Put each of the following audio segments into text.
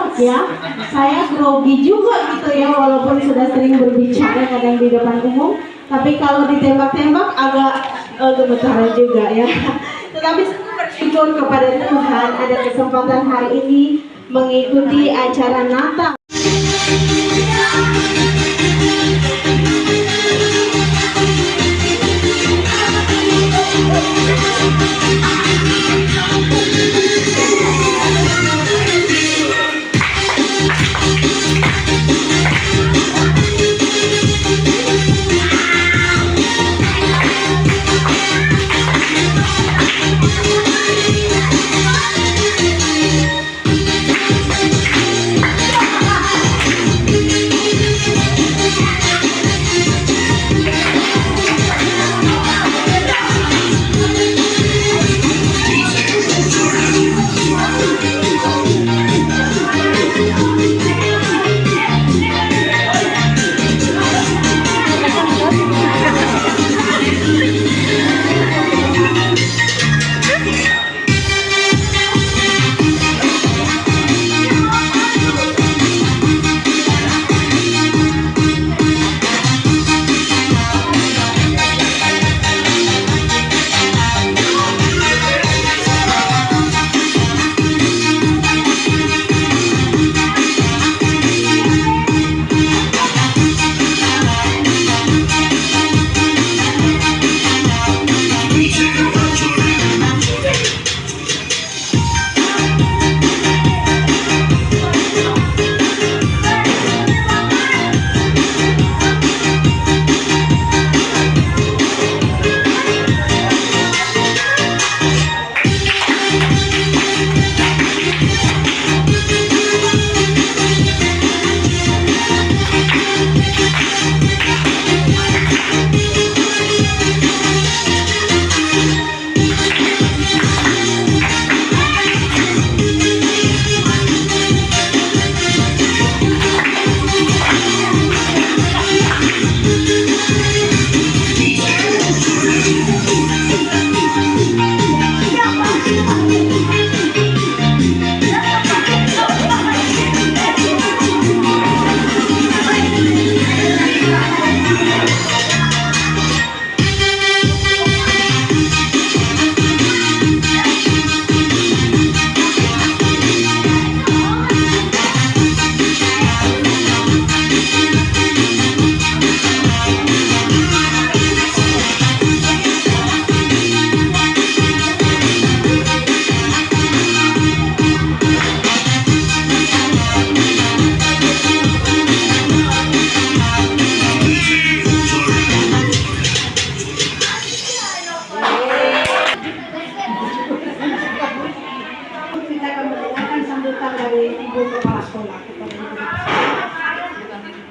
tembak ya. Saya grogi juga gitu ya, walaupun sudah sering berbicara kadang di depan umum, tapi kalau ditembak-tembak agak gemetaran juga ya. Tetapi saya bersyukur kepada Tuhan ada kesempatan hari ini mengikuti acara Natal.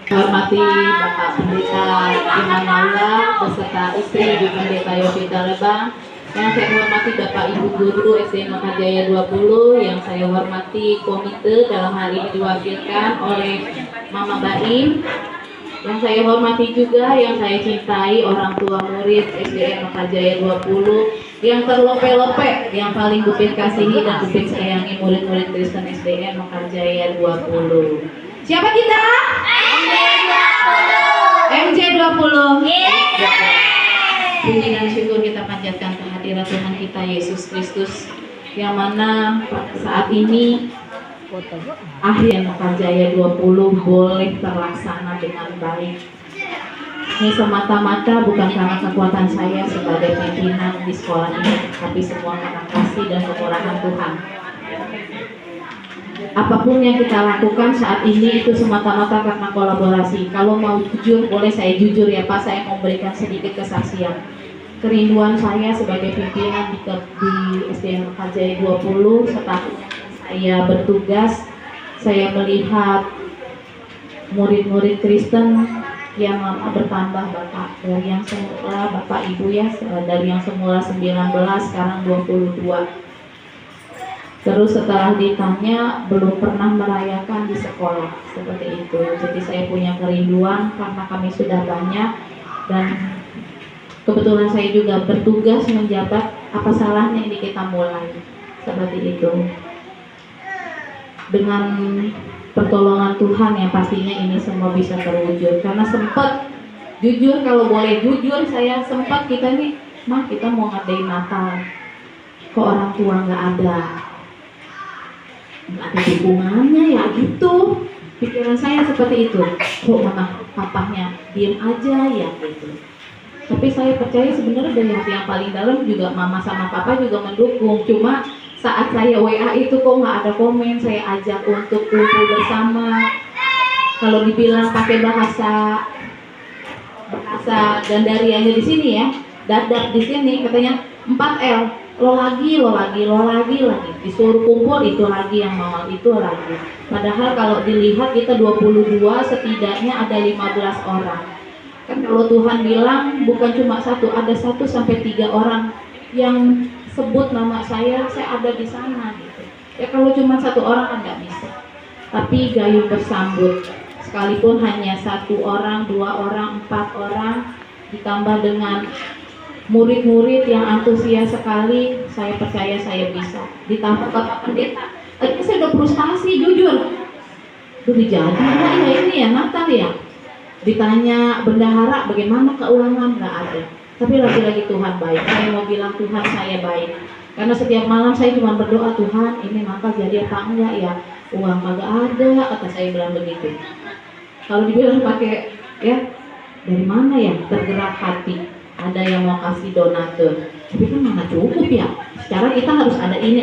Hormati Bapak Pendeta Iman Maula beserta istri Ibu Pendeta Yovita Lebang, yang saya hormati Bapak Ibu Guru SD Mekarjaya 20, yang saya hormati komite dalam hal ini diwakilkan oleh Mama Baim, yang saya hormati juga, yang saya cintai orang tua murid SDN Mekarjaya 20, yang terlope-lope, yang paling Bupit kasihi dan Bupit sayangi murid-murid Kristen SDN Mekarjaya 20. Siapa kita? MJ20. Puji dan syukur kita panjatkan kehadiran Tuhan kita Yesus Kristus, yang mana saat ini akhir Mekarjaya 20 boleh terlaksana dengan baik. Ini semata-mata bukan karena kekuatan saya sebagai pimpinan di sekolah ini, tapi semua karena kasih dan kemurahan Tuhan. Apapun yang kita lakukan saat ini itu semata-mata karena kolaborasi. Kalau mau jujur, boleh saya jujur ya Pak, saya mau memberikan sedikit kesaksian. Kerinduan saya sebagai pimpinan di SDN Mekarjaya 20, setelah saya bertugas, saya melihat murid-murid Kristen yang lama bertambah Bapak. Dari yang semula Bapak Ibu ya, dari yang semula 19 sekarang 22. Terus setelah ditanya belum pernah merayakan di sekolah seperti itu. Jadi saya punya kerinduan karena kami sudah banyak, dan kebetulan saya juga bertugas menjabat, apa salahnya ini kita mulai seperti itu. dengan pertolongan Tuhan yang pastinya ini semua bisa terwujud. Karena sempat, jujur kalau boleh jujur, saya sempat kita nih, mah kita mau ngadain Natal, kok orang tua nggak ada dukungannya ya gitu. Pikiran saya seperti itu, kok mama papahnya diem aja ya gitu. Tapi saya percaya sebenarnya dari hati yang paling dalam juga mama sama papa juga mendukung. Cuma saat saya WA itu kok nggak ada komen, saya ajak untuk kumpul bersama. Kalau dibilang pakai bahasa Gandarianya di sini ya, dadak di sini katanya 4L, lo lagi, disuruh kumpul itu lagi, yang mau itu lagi. Padahal kalau dilihat kita 22, setidaknya ada 15 orang. Kan kalau Tuhan bilang bukan cuma satu, ada 1 sampai 3 orang yang sebut nama saya ada di sana gitu. Ya kalau cuma 1 orang kan nggak bisa. Tapi gayung bersambut, sekalipun hanya 1 orang, 2 orang, 4 orang, ditambah dengan murid-murid yang antusias sekali, saya percaya saya bisa. Ditambah Bapak Pendeta, tadi saya udah frustasi jujur. Udah jadi nggak ya ini ya Natal ya? Ditanya bendahara bagaimana keuangan, nggak ada. Tapi lagi-lagi Tuhan baik. Saya mau bilang Tuhan saya baik. Karena setiap malam saya cuma berdoa, Tuhan ini Natal jadi apa enggak ya? Uang kagak ada, kata saya bilang begitu. Kalau dibilang pakai ya dari mana ya, tergerak hati. Ada yang mau kasih donatur, tapi kan mana cukup ya. Secara kita harus ada ini.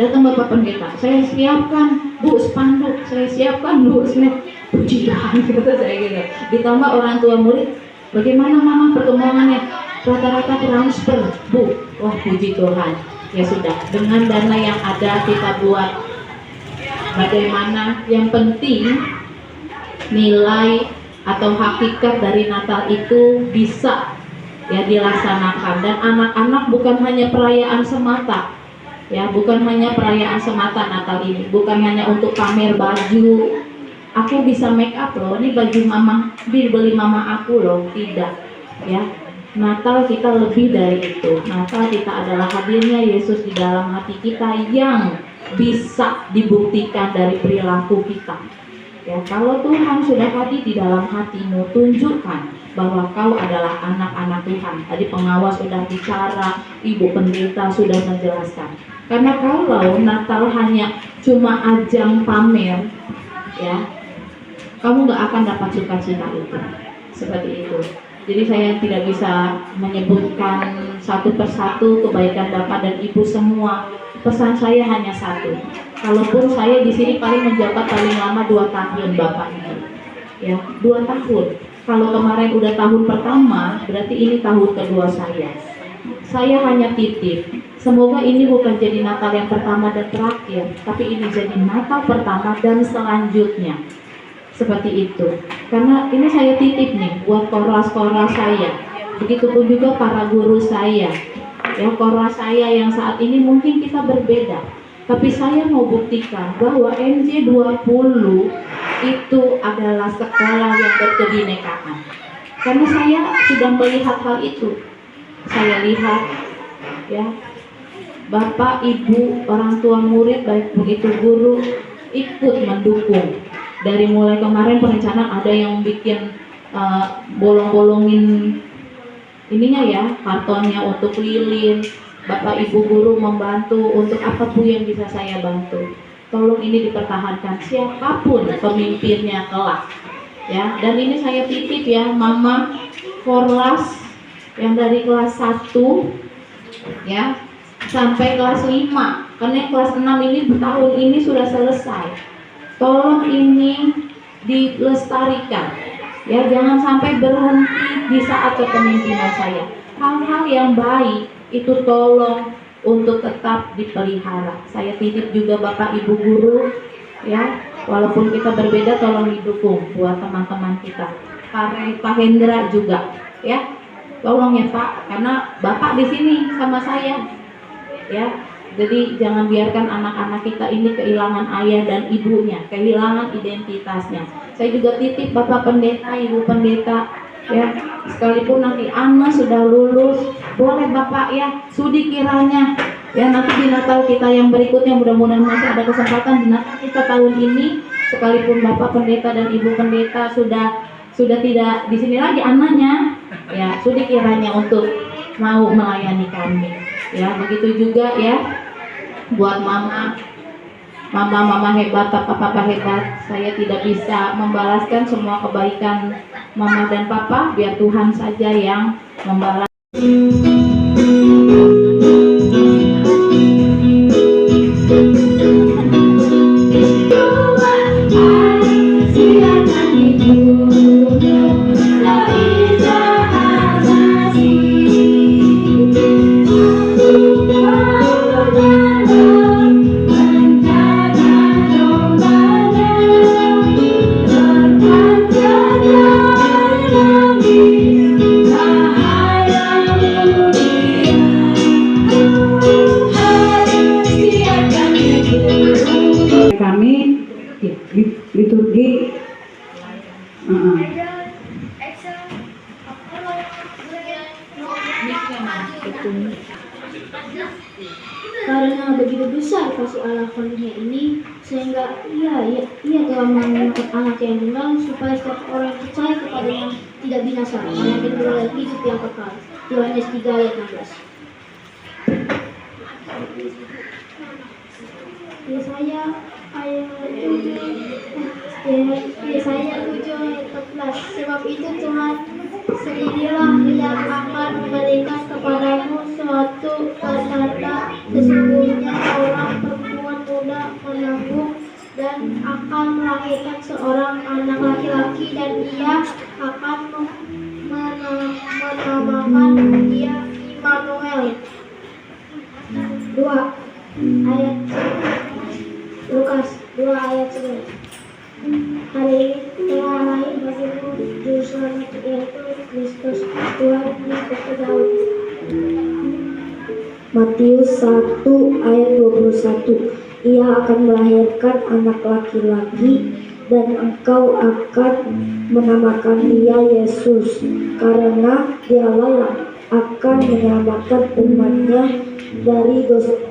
Datang Bapak Pendeta, saya siapkan Bu spanduk, saya siapkan Bu snack. Puji Tuhan, kata saya gitu. Ditambah orang tua murid, bagaimana mama perkembangannya? Rata-rata transfer Bu. Wah puji Tuhan. Ya sudah, dengan dana yang ada kita buat bagaimana. Yang penting nilai atau hakikat dari Natal itu bisa ya dilaksanakan. Dan anak-anak bukan hanya perayaan semata ya, bukan hanya perayaan semata Natal ini, bukan hanya untuk pamer baju, aku bisa make up loh, ini baju mama dibeli mama aku loh, tidak ya. Natal kita lebih dari itu. Natal kita adalah hadirnya Yesus di dalam hati kita yang bisa dibuktikan dari perilaku kita. Ya, kalau Tuhan sudah hadir di dalam hatimu, tunjukkan bahwa kau adalah anak-anak Tuhan. Tadi pengawas sudah bicara, ibu pendeta sudah menjelaskan. Karena kalau Natal hanya cuma ajang pamer, ya, kamu gak akan dapat sukacita itu. Seperti itu. Jadi saya tidak bisa menyebutkan satu persatu kebaikan Bapak dan Ibu semua. Pesan saya hanya satu. Kalaupun saya di sini paling menjabat paling lama 2 tahun Bapak ini, ya 2 tahun. Kalau kemarin udah tahun pertama, berarti ini tahun kedua saya. Saya hanya titip. Semoga ini bukan jadi Natal yang pertama dan terakhir, tapi ini jadi Natal pertama dan selanjutnya. Seperti itu. Karena ini saya titip nih buat koras-koras saya. Begitupun juga para guru saya. Ya, koras saya yang saat ini mungkin kita berbeda. Tapi saya mau buktikan bahwa MJ20 itu adalah sekolah yang berkebinekaan. Karena saya sudah melihat hal itu. Saya lihat ya, Bapak, Ibu, orang tua murid, baik begitu guru ikut mendukung. Dari mulai kemarin perencanaan ada yang bikin bolong-bolongin ininya ya, kartonnya untuk lilin. Bapak Ibu guru membantu untuk apapun yang bisa saya bantu. Tolong ini dipertahankan siapapun pemimpinnya kelak. Ya, dan ini saya titip ya, Mama Forlas yang dari kelas 1 ya sampai kelas 5. Karena kelas 6 ini tahun ini sudah selesai. Tolong ini dilestarikan ya, jangan sampai berhenti di saat kepemimpinan saya. Hal-hal yang baik itu tolong untuk tetap dipelihara. Saya titip juga Bapak Ibu guru ya, walaupun kita berbeda tolong didukung buat teman-teman kita. Pak Hendra juga ya, tolong ya Pak, karena Bapak di sini sama saya ya. Jadi jangan biarkan anak-anak kita ini kehilangan ayah dan ibunya, kehilangan identitasnya. Saya juga titip Bapak Pendeta, Ibu Pendeta, ya, sekalipun nanti Anna sudah lulus, boleh Bapak ya, studi kiranya Ya, nanti di Natal kita yang berikutnya mudah-mudahan masih ada kesempatan di Natal kita tahun ini, sekalipun Bapak Pendeta dan Ibu Pendeta sudah tidak di sini lagi anaknya, ya sudah kiranya untuk mau melayani kami. Ya, begitu juga ya buat mama hebat, papa hebat. Saya tidak bisa membalaskan semua kebaikan mama dan papa, biar Tuhan saja yang membalas. Kami liturgi Karena begitu besar kasih Allah karunia ini, sehingga ia telah menganugerahkan anak yang tunggal, supaya setiap orang yang percaya kepadanya tidak binasa, melainkan beroleh hidup yang kekal. Yohanes 3 ayat 16. Yesaya 7 ayat 14. Sebab itu Tuhan sendirilah yang akan memberikan kepadamu suatu pertanda, sesungguhnya seorang perempuan muda menanggung dan akan melahirkan seorang anak laki-laki, dan ia akan menamakan dia Immanuel. 2 ayat Lukas 2 ayat 11. Hari ini telah lahir bagimu juru selamat, yaitu Kristus Tuhan Yesus Daud. Matius 1 ayat 21. Ia akan melahirkan anak laki-laki, dan engkau akan menamakan dia Yesus, karena dialah yang akan menyelamatkan umatnya dari dosa.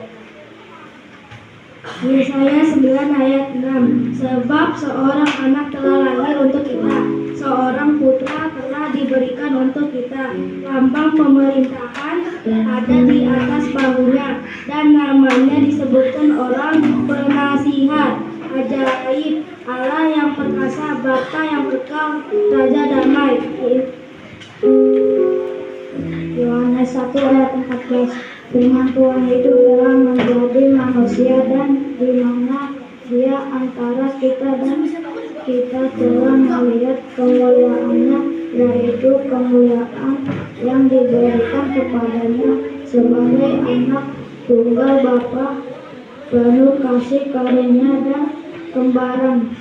Yesaya 9 ayat 6. Sebab seorang anak telah lahir untuk kita, seorang putra telah diberikan untuk kita. Lambang pemerintahan ada di atas bahunya, dan namanya disebutkan Orang Penasihat, Ajaib, Allah yang perkasa, Bapa yang kekal, Raja damai. Yohanes 1 ayat 14. Firman Tuhan itu telah menjadi manusia, dan di mana dia antara kita, dan kita telah melihat kemuliaannya, yaitu kemuliaan yang diberikan kepadanya sebagai anak tunggal Bapa, penuh kasih karunia dan kebenaran.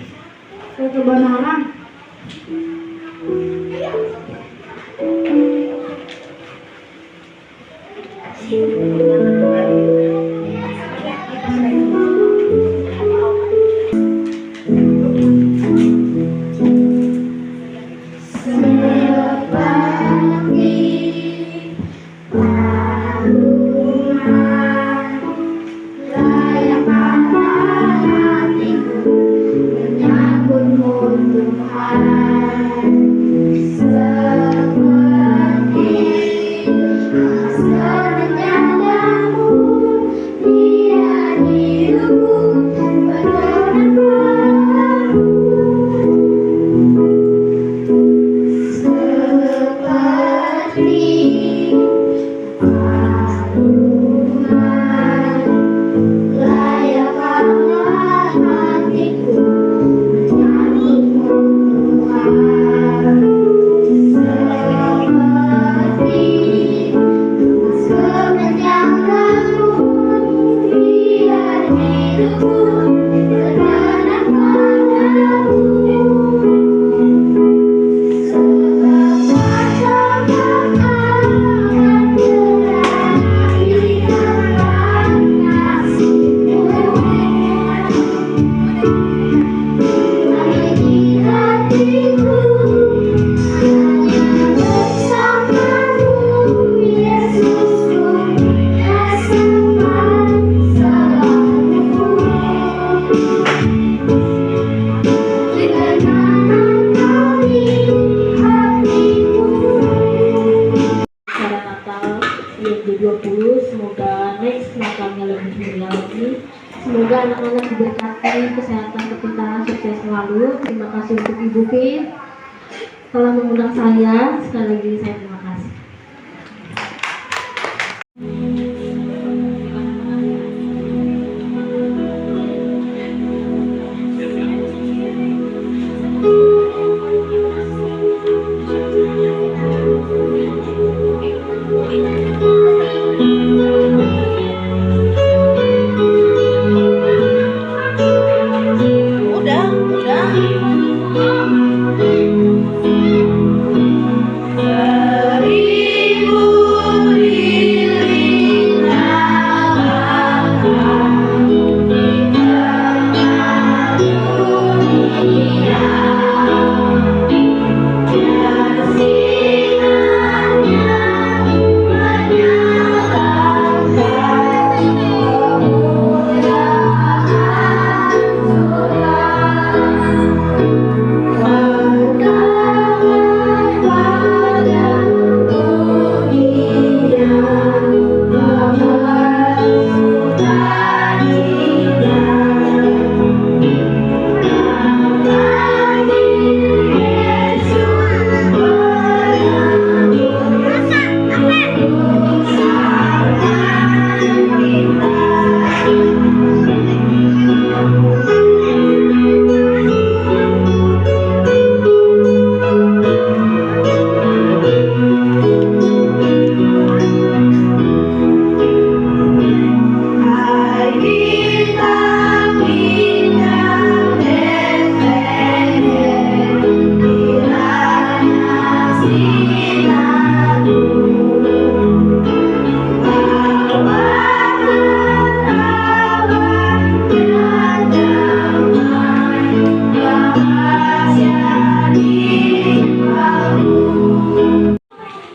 kesehatan, kepintaran, sukses selalu. Terima kasih untuk Ibu Pin telah mengundang saya. Sekali lagi saya terima kasih.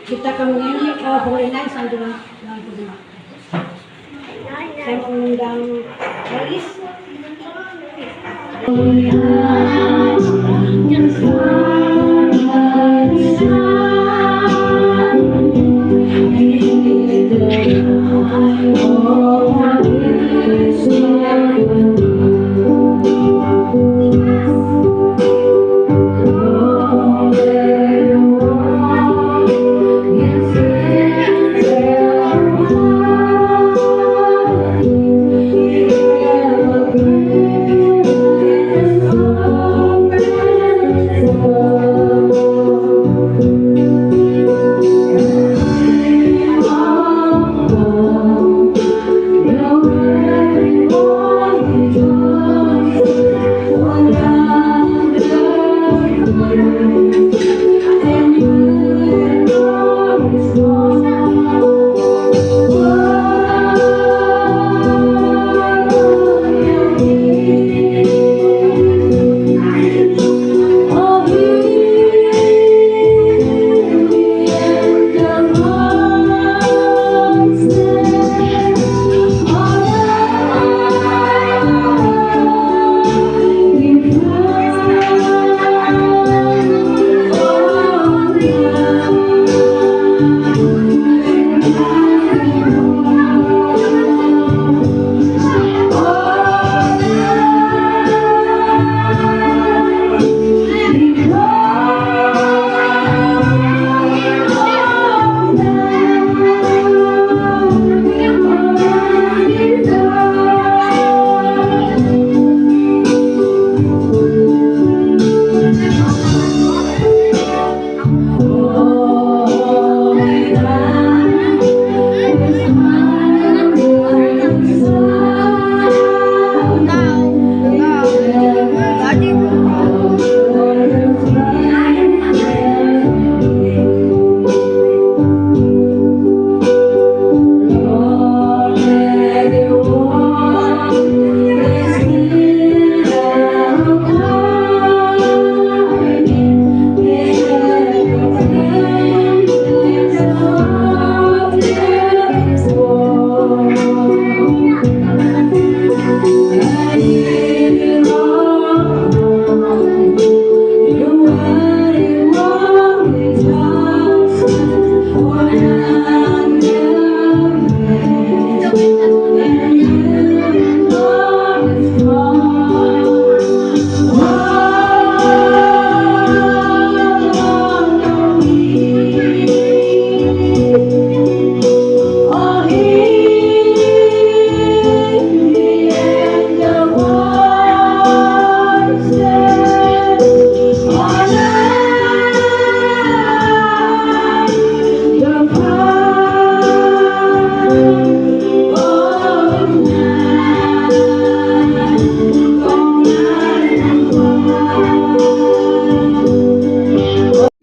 Kita akan menyanyi pengenai santunan kedua. Saya mengundang Elis. Oh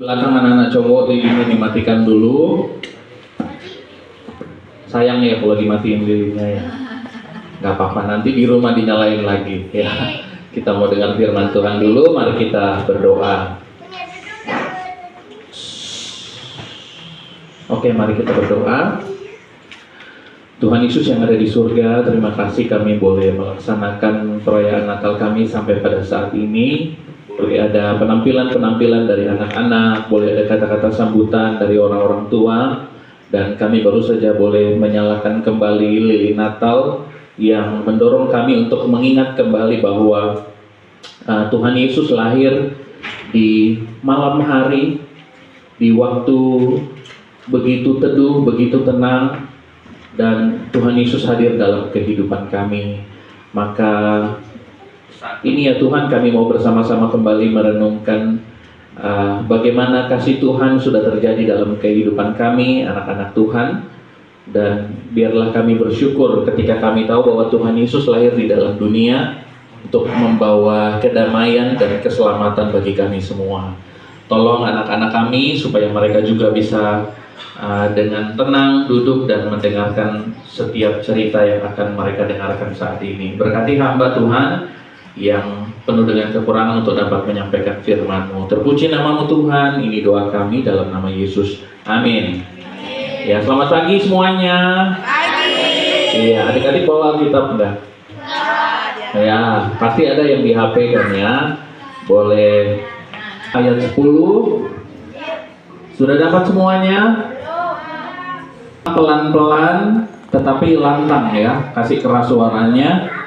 belakang anak-anak cowok lilinnya dimatikan dulu. Sayang ya kalau dimatiin lilinnya ya. Gak apa-apa, nanti di rumah dinyalain lagi ya. Kita mau dengar firman Tuhan dulu, mari kita berdoa. Oke, mari kita berdoa. Tuhan Yesus yang ada di surga, terima kasih kami boleh melaksanakan perayaan Natal kami sampai pada saat ini. Boleh ada penampilan-penampilan dari anak-anak, boleh ada kata-kata sambutan dari orang-orang tua, dan kami baru saja boleh menyalakan kembali lilin Natal yang mendorong kami untuk mengingat kembali bahwa Tuhan Yesus lahir di malam hari, di waktu begitu teduh, begitu tenang, dan Tuhan Yesus hadir dalam kehidupan kami. Maka saat ini ya Tuhan, kami mau bersama-sama kembali merenungkan bagaimana kasih Tuhan sudah terjadi dalam kehidupan kami, anak-anak Tuhan. Dan biarlah kami bersyukur ketika kami tahu bahwa Tuhan Yesus lahir di dalam dunia untuk membawa kedamaian dan keselamatan bagi kami semua. Tolong anak-anak kami supaya mereka juga bisa dengan tenang duduk dan mendengarkan setiap cerita yang akan mereka dengarkan saat ini. Berkati hamba Tuhan yang penuh dengan kekurangan untuk dapat menyampaikan firman-Mu. Terpuji nama-Mu Tuhan, ini doa kami dalam nama Yesus. Amin. Ya, selamat pagi semuanya. Iya, adik-adik bawa Alkitab enggak? Ya, pasti ada yang di HP kan ya. Boleh ayat 10. Sudah dapat semuanya? Pelan-pelan tetapi lantang ya. Kasih keras suaranya.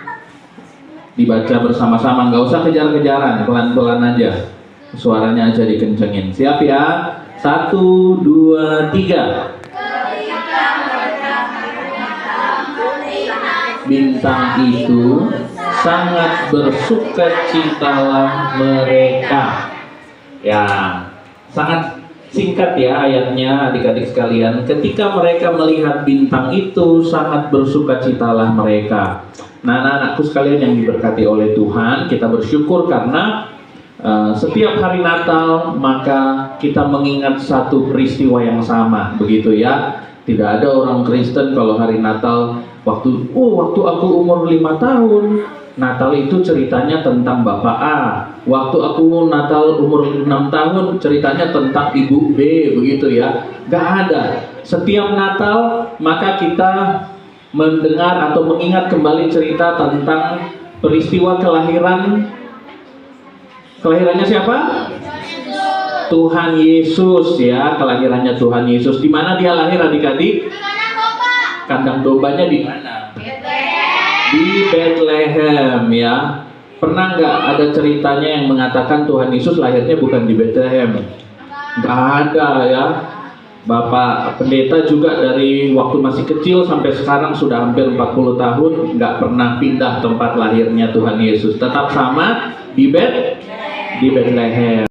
Dibaca bersama-sama, nggak usah kejar-kejaran, pelan-pelan aja. Suaranya aja dikencengin. Siap ya? 1, 2, 3. Bintang itu sangat bersukacitalah mereka. Ya, sangat singkat ya ayatnya adik-adik sekalian. Ketika mereka melihat bintang itu sangat bersukacitalah mereka. Nah, anak-anakku sekalian yang diberkati oleh Tuhan, kita bersyukur karena setiap hari Natal maka kita mengingat satu peristiwa yang sama, begitu ya. Tidak ada orang Kristen kalau hari Natal waktu aku umur 5 tahun, Natal itu ceritanya tentang Bapak A. Waktu aku Natal umur 6 tahun, ceritanya tentang Ibu B, begitu ya. Gak ada. Setiap Natal maka kita mendengar atau mengingat kembali cerita tentang peristiwa kelahirannya siapa? Tuhan Yesus ya, kelahirannya Tuhan Yesus. Di mana dia lahir adik-adik? Kandang dombanya di mana? Di Bethlehem ya. Pernah nggak ada ceritanya yang mengatakan Tuhan Yesus lahirnya bukan di Bethlehem? Nggak ada ya. Bapak pendeta juga dari waktu masih kecil sampai sekarang sudah hampir 40 tahun nggak pernah pindah tempat lahirnya Tuhan Yesus. Tetap sama di Bethlehem.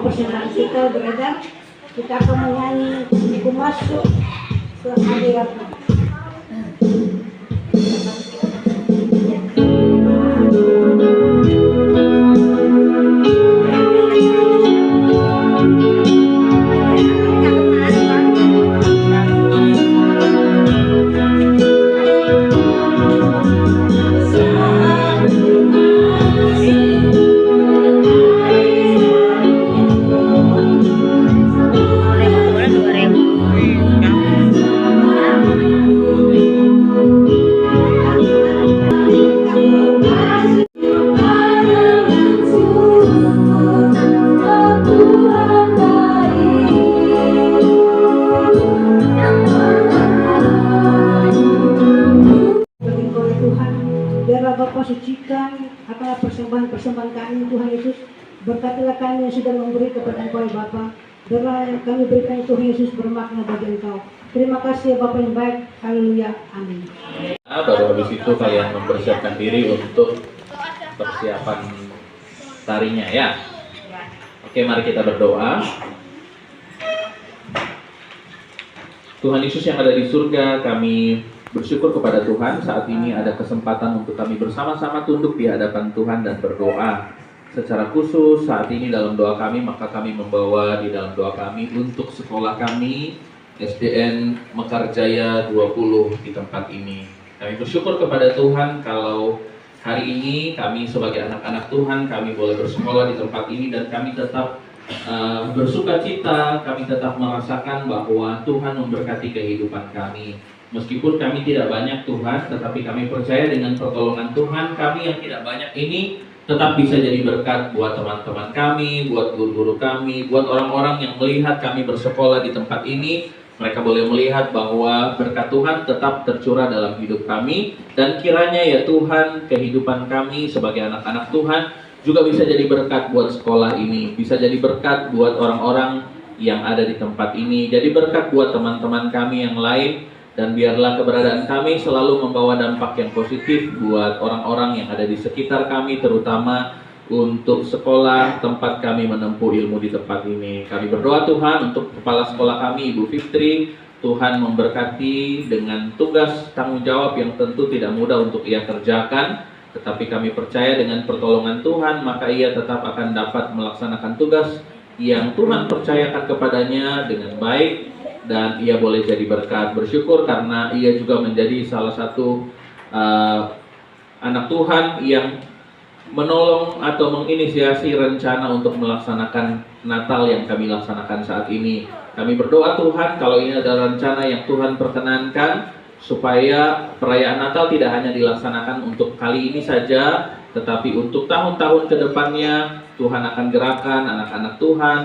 Persembahan kita beredar, kita akan menyanyi Ku Masuk ke Hadirat-Mu. Biarlah Bapa sucikan akan persembahan-persembahan kami Tuhan Yesus Berkatilah kami yang sudah memberi kepada Engkau ya Bapa. Doa yang kami berikan Tuhan Yesus bermakna bagi Engkau. Terima kasih ya Bapa yang baik. Haleluya. Amin. Baru habis itu kalian mempersiapkan diri untuk persiapan tarinya ya. Oke, mari kita berdoa. Tuhan Yesus yang ada di surga, kami bersyukur kepada Tuhan saat ini ada kesempatan untuk kami bersama-sama tunduk di hadapan Tuhan dan berdoa. Secara khusus saat ini dalam doa kami, maka kami membawa di dalam doa kami untuk sekolah kami SDN Mekarjaya 20 di tempat ini. Kami bersyukur kepada Tuhan kalau hari ini kami sebagai anak-anak Tuhan, kami boleh bersekolah di tempat ini dan kami tetap bersuka cita, kami tetap merasakan bahwa Tuhan memberkati kehidupan kami. Meskipun kami tidak banyak Tuhan, tetapi kami percaya dengan pertolongan Tuhan, kami yang tidak banyak ini tetap bisa jadi berkat buat teman-teman kami, buat guru-guru kami, buat orang-orang yang melihat kami bersekolah di tempat ini. Mereka boleh melihat bahwa berkat Tuhan tetap tercurah dalam hidup kami. Dan kiranya ya Tuhan, kehidupan kami sebagai anak-anak Tuhan juga bisa jadi berkat buat sekolah ini, bisa jadi berkat buat orang-orang yang ada di tempat ini, jadi berkat buat teman-teman kami yang lain. Dan biarlah keberadaan kami selalu membawa dampak yang positif buat orang-orang yang ada di sekitar kami, terutama untuk sekolah tempat kami menempuh ilmu di tempat ini. Kami berdoa Tuhan untuk kepala sekolah kami, Ibu Fitri. Tuhan memberkati dengan tugas tanggung jawab yang tentu tidak mudah untuk ia kerjakan. Tetapi kami percaya dengan pertolongan Tuhan, maka ia tetap akan dapat melaksanakan tugas yang Tuhan percayakan kepadanya dengan baik. Dan ia boleh jadi berkat. Bersyukur karena ia juga menjadi salah satu anak Tuhan yang menolong atau menginisiasi rencana untuk melaksanakan Natal yang kami laksanakan saat ini. Kami berdoa Tuhan kalau ini adalah rencana yang Tuhan perkenankan, supaya perayaan Natal tidak hanya dilaksanakan untuk kali ini saja, tetapi untuk tahun-tahun ke depannya Tuhan akan gerakan anak-anak Tuhan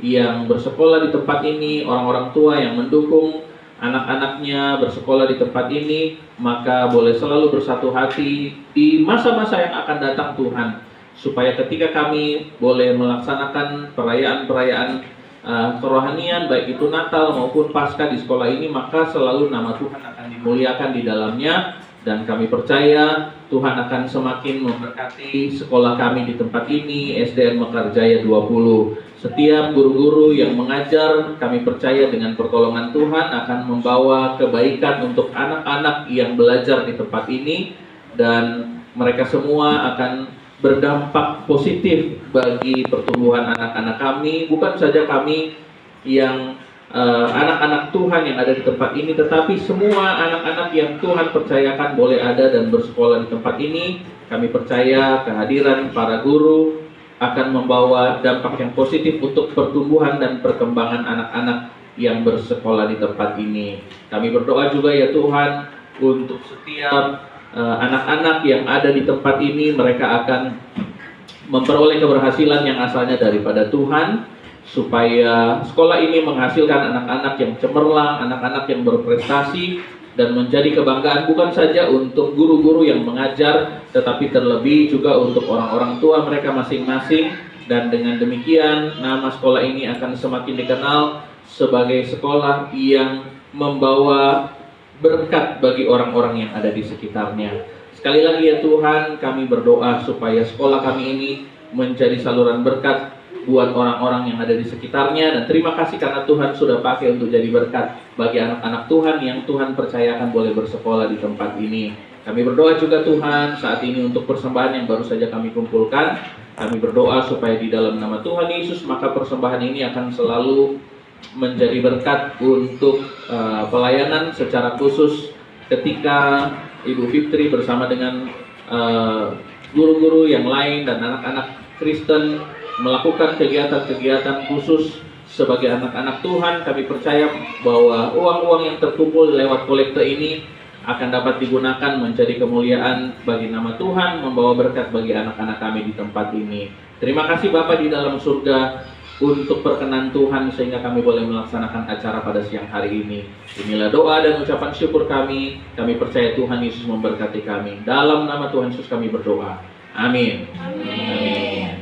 yang bersekolah di tempat ini, orang-orang tua yang mendukung anak-anaknya bersekolah di tempat ini, maka boleh selalu bersatu hati di masa-masa yang akan datang Tuhan, supaya ketika kami boleh melaksanakan perayaan-perayaan kerohanian, baik itu Natal maupun Paskah di sekolah ini, maka selalu nama Tuhan akan dimuliakan di dalamnya. Dan kami percaya Tuhan akan semakin memberkati sekolah kami di tempat ini, SDN Mekarjaya 20. Setiap guru-guru yang mengajar, kami percaya dengan pertolongan Tuhan akan membawa kebaikan untuk anak-anak yang belajar di tempat ini. Dan mereka semua akan berdampak positif bagi pertumbuhan anak-anak kami. Bukan saja kami yang anak-anak Tuhan yang ada di tempat ini, tetapi semua anak-anak yang Tuhan percayakan boleh ada dan bersekolah di tempat ini. Kami percaya kehadiran para guru akan membawa dampak yang positif untuk pertumbuhan dan perkembangan anak-anak yang bersekolah di tempat ini. Kami berdoa juga ya Tuhan untuk setiap anak-anak yang ada di tempat ini, mereka akan memperoleh keberhasilan yang asalnya daripada Tuhan, supaya sekolah ini menghasilkan anak-anak yang cemerlang, anak-anak yang berprestasi, dan menjadi kebanggaan bukan saja untuk guru-guru yang mengajar, tetapi terlebih juga untuk orang-orang tua mereka masing-masing. Dan dengan demikian nama sekolah ini akan semakin dikenal sebagai sekolah yang membawa berkat bagi orang-orang yang ada di sekitarnya. Sekali lagi ya Tuhan, kami berdoa supaya sekolah kami ini menjadi saluran berkat buat orang-orang yang ada di sekitarnya. Dan terima kasih karena Tuhan sudah pakai untuk jadi berkat bagi anak-anak Tuhan yang Tuhan percayakan boleh bersekolah di tempat ini. Kami berdoa juga Tuhan saat ini untuk persembahan yang baru saja kami kumpulkan. Kami berdoa supaya di dalam nama Tuhan Yesus, maka persembahan ini akan selalu menjadi berkat untuk pelayanan secara khusus ketika Ibu Fitri bersama dengan guru-guru yang lain dan anak-anak Kristen melakukan kegiatan-kegiatan khusus sebagai anak-anak Tuhan. Kami percaya bahwa uang-uang yang terkumpul lewat kolekte ini akan dapat digunakan menjadi kemuliaan bagi nama Tuhan, membawa berkat bagi anak-anak kami di tempat ini. Terima kasih Bapa di dalam surga untuk perkenan Tuhan sehingga kami boleh melaksanakan acara pada siang hari ini. Inilah doa dan ucapan syukur kami. Kami percaya Tuhan Yesus memberkati kami. Dalam nama Tuhan Yesus kami berdoa. Amin. Amin.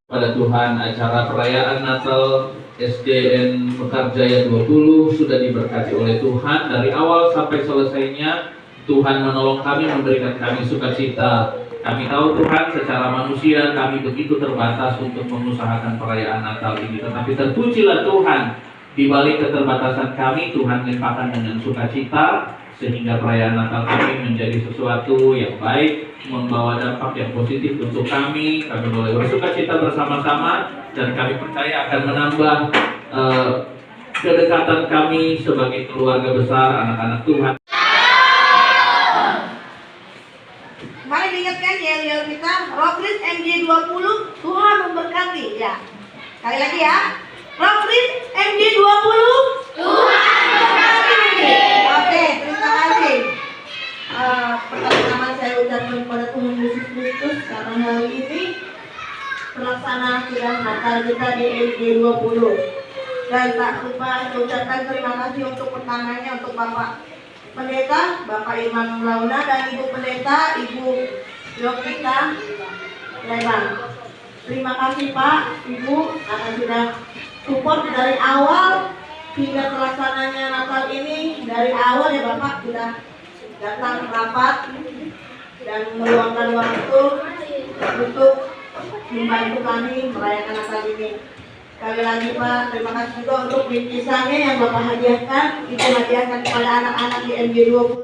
Pada Tuhan, acara perayaan Natal SDN Mekarjaya 20 sudah diberkati oleh Tuhan dari awal sampai selesainya. Tuhan menolong kami, memberikan kami sukacita. Kami tahu Tuhan, secara manusia kami begitu terbatas untuk mengusahakan perayaan Natal ini, tetapi terpujilah Tuhan, di balik keterbatasan kami Tuhan limpahkan dengan sukacita, sehingga perayaan Natal kami menjadi sesuatu yang baik, membawa dampak yang positif untuk kami. Kami boleh bersukacita bersama-sama, dan kami percaya akan menambah kedekatan kami sebagai keluarga besar anak-anak Tuhan. Mari diingatkan yel-yel kita, Rockris MJ20, Tuhan memberkati ya. Sekali lagi ya, Rockris MJ20, Tuhan memberkati. Oke, terima kasih. Pertama-tama saya ucapkan kepada Tuhan Yesus Kristus karena hari ini pelaksanaan sidang Natal kita di MJ20. Dan tak lupa saya ucapkan terima kasih untuk pertamanya untuk Bapak Pendeta, Bapak Irman Launa, dan Ibu Pendeta, Ibu Yokita Leman. Terima kasih Pak, Ibu, karena sudah support dari awal hingga terlaksananya Natal ini. Dari awal ya Bapak sudah datang rapat dan meluangkan waktu untuk membantu kami merayakan Natal ini. Sekali lagi Pak, terima kasih juga untuk bingkisannya yang Bapak hadiahkan. Itu hadiahkan kepada anak-anak di MJ20.